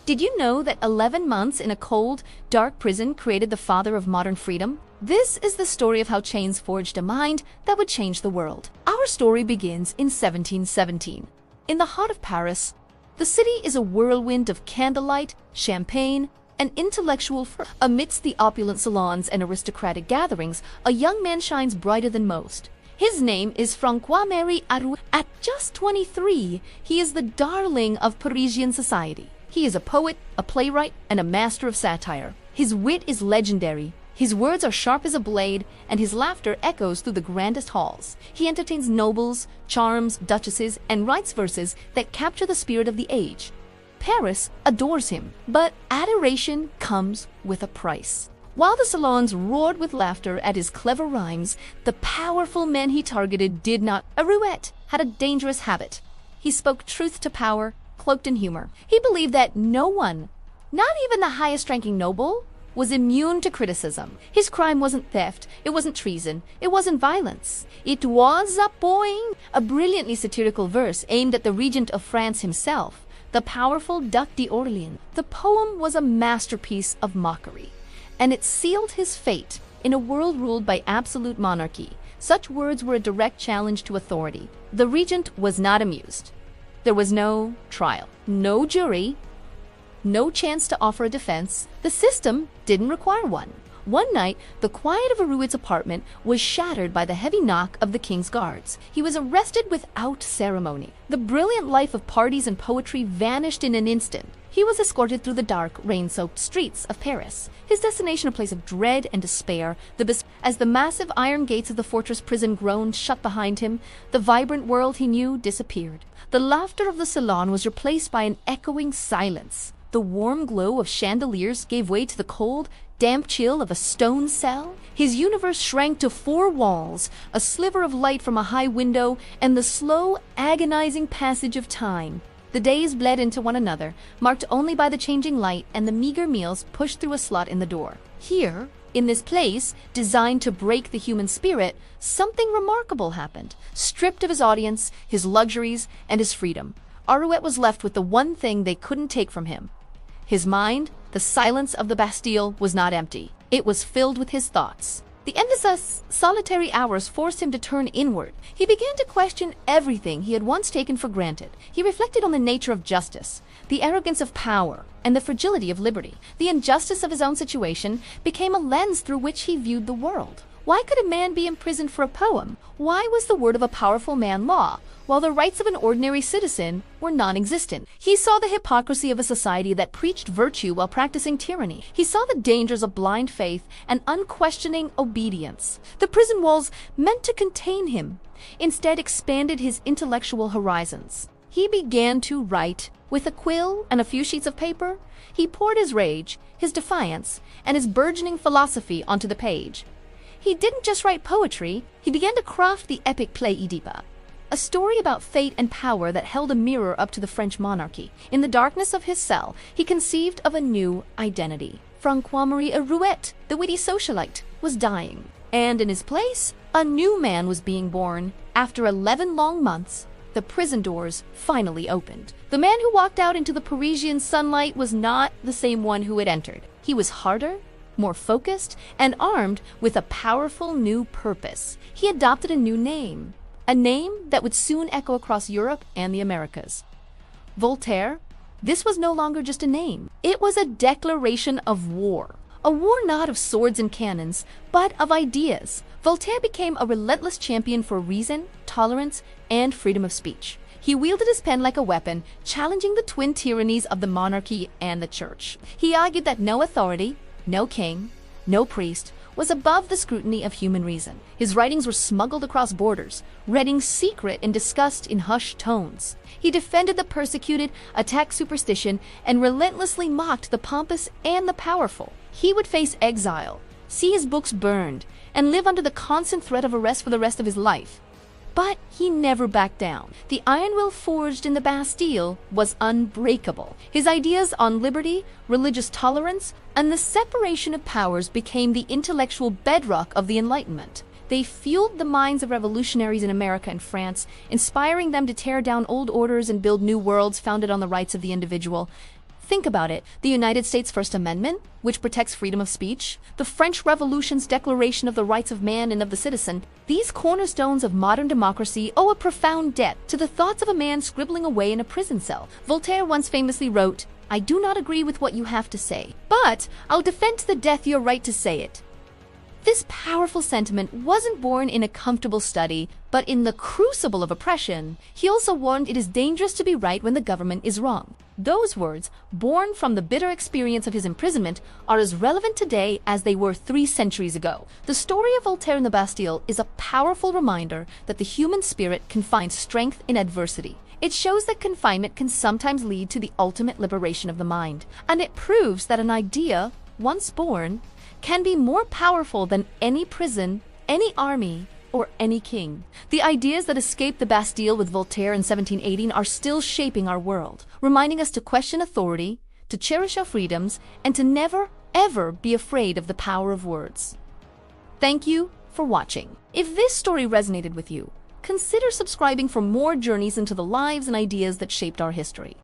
Did you know that 11 months in a cold, dark prison created the father of modern freedom? This is the story of how chains forged a mind that would change the world. Our story begins in 1717. In the heart of Paris, the city is a whirlwind of candlelight, champagne, and intellectual fervor. Amidst the opulent salons and aristocratic gatherings, a young man shines brighter than most. His name is François-Marie Arouet. At just 23, he is the darling of Parisian society. He is a poet, a playwright, and a master of satire. His wit is legendary. His words are sharp as a blade, and his laughter echoes through the grandest halls. He entertains nobles, charms duchesses, and writes verses that capture the spirit of the age. Paris adores him, but adoration comes with a price. While the salons roared with laughter at his clever rhymes, the powerful men he targeted did not. Arouet had a dangerous habit. He spoke truth to power, cloaked in humor. He believed that no one, not even the highest-ranking noble, was immune to criticism. His crime wasn't theft, it wasn't treason, it wasn't violence. It was a brilliantly satirical verse aimed at the regent of France himself, the powerful Duc d'Orléans. The poem was a masterpiece of mockery, and it sealed his fate in a world ruled by absolute monarchy. Such words were a direct challenge to authority. The regent was not amused. There was no trial, no jury, no chance to offer a defense. The system didn't require one. One night, the quiet of Arouet's apartment was shattered by the heavy knock of the king's guards. He was arrested without ceremony. The brilliant life of parties and poetry vanished in an instant. He was escorted through the dark, rain-soaked streets of Paris, his destination a place of dread and despair. As the massive iron gates of the fortress prison groaned shut behind him, the vibrant world he knew disappeared. The laughter of the salon was replaced by an echoing silence. The warm glow of chandeliers gave way to the cold, damp chill of a stone cell. His universe shrank to four walls, a sliver of light from a high window, and the slow, agonizing passage of time. The days bled into one another, marked only by the changing light and the meager meals pushed through a slot in the door. Here, in this place, designed to break the human spirit, something remarkable happened. Stripped of his audience, his luxuries, and his freedom, Arouet was left with the one thing they couldn't take from him. His mind, the silence of the Bastille, was not empty. It was filled with his thoughts. The endless, solitary hours forced him to turn inward. He began to question everything he had once taken for granted. He reflected on the nature of justice, the arrogance of power, and the fragility of liberty. The injustice of his own situation became a lens through which he viewed the world. Why could a man be imprisoned for a poem? Why was the word of a powerful man law, while the rights of an ordinary citizen were non-existent? He saw the hypocrisy of a society that preached virtue while practicing tyranny. He saw the dangers of blind faith and unquestioning obedience. The prison walls, meant to contain him, instead expanded his intellectual horizons. He began to write. With a quill and a few sheets of paper, he poured his rage, his defiance, and his burgeoning philosophy onto the page. He didn't just write poetry, he began to craft the epic play Oedipe, a story about fate and power that held a mirror up to the French monarchy. In the darkness of his cell, he conceived of a new identity. François-Marie Arouet, the witty socialite, was dying, and in his place, a new man was being born. After 11 long months, the prison doors finally opened. The man who walked out into the Parisian sunlight was not the same one who had entered. He was harder, more focused, and armed with a powerful new purpose. He adopted a new name, a name that would soon echo across Europe and the Americas. Voltaire. This was no longer just a name. It was a declaration of war. A war not of swords and cannons, but of ideas. Voltaire became a relentless champion for reason, tolerance, and freedom of speech. He wielded his pen like a weapon, challenging the twin tyrannies of the monarchy and the church. He argued that no authority, no king, no priest, was above the scrutiny of human reason. His writings were smuggled across borders, reading secret and discussed in hushed tones. He defended the persecuted, attacked superstition, and relentlessly mocked the pompous and the powerful. He would face exile, see his books burned, and live under the constant threat of arrest for the rest of his life. But he never backed down. The iron will forged in the Bastille was unbreakable. His ideas on liberty, religious tolerance, and the separation of powers became the intellectual bedrock of the Enlightenment. They fueled the minds of revolutionaries in America and France, inspiring them to tear down old orders and build new worlds founded on the rights of the individual. Think about it. The United States First Amendment, which protects freedom of speech, the French Revolution's Declaration of the Rights of Man and of the Citizen, these cornerstones of modern democracy owe a profound debt to the thoughts of a man scribbling away in a prison cell. Voltaire once famously wrote, "I do not agree with what you have to say, but I'll defend to the death your right to say it." This powerful sentiment wasn't born in a comfortable study, but in the crucible of oppression. He also warned it is dangerous to be right when the government is wrong. Those words, born from the bitter experience of his imprisonment, are as relevant today as they were 3 centuries ago. The story of Voltaire and the Bastille is a powerful reminder that the human spirit can find strength in adversity. It shows that confinement can sometimes lead to the ultimate liberation of the mind, and it proves that an idea, once born, can be more powerful than any prison, any army, or any king. The ideas that escaped the Bastille with Voltaire in 1718 are still shaping our world, reminding us to question authority, to cherish our freedoms, and to never, ever be afraid of the power of words. Thank you for watching. If this story resonated with you, consider subscribing for more journeys into the lives and ideas that shaped our history.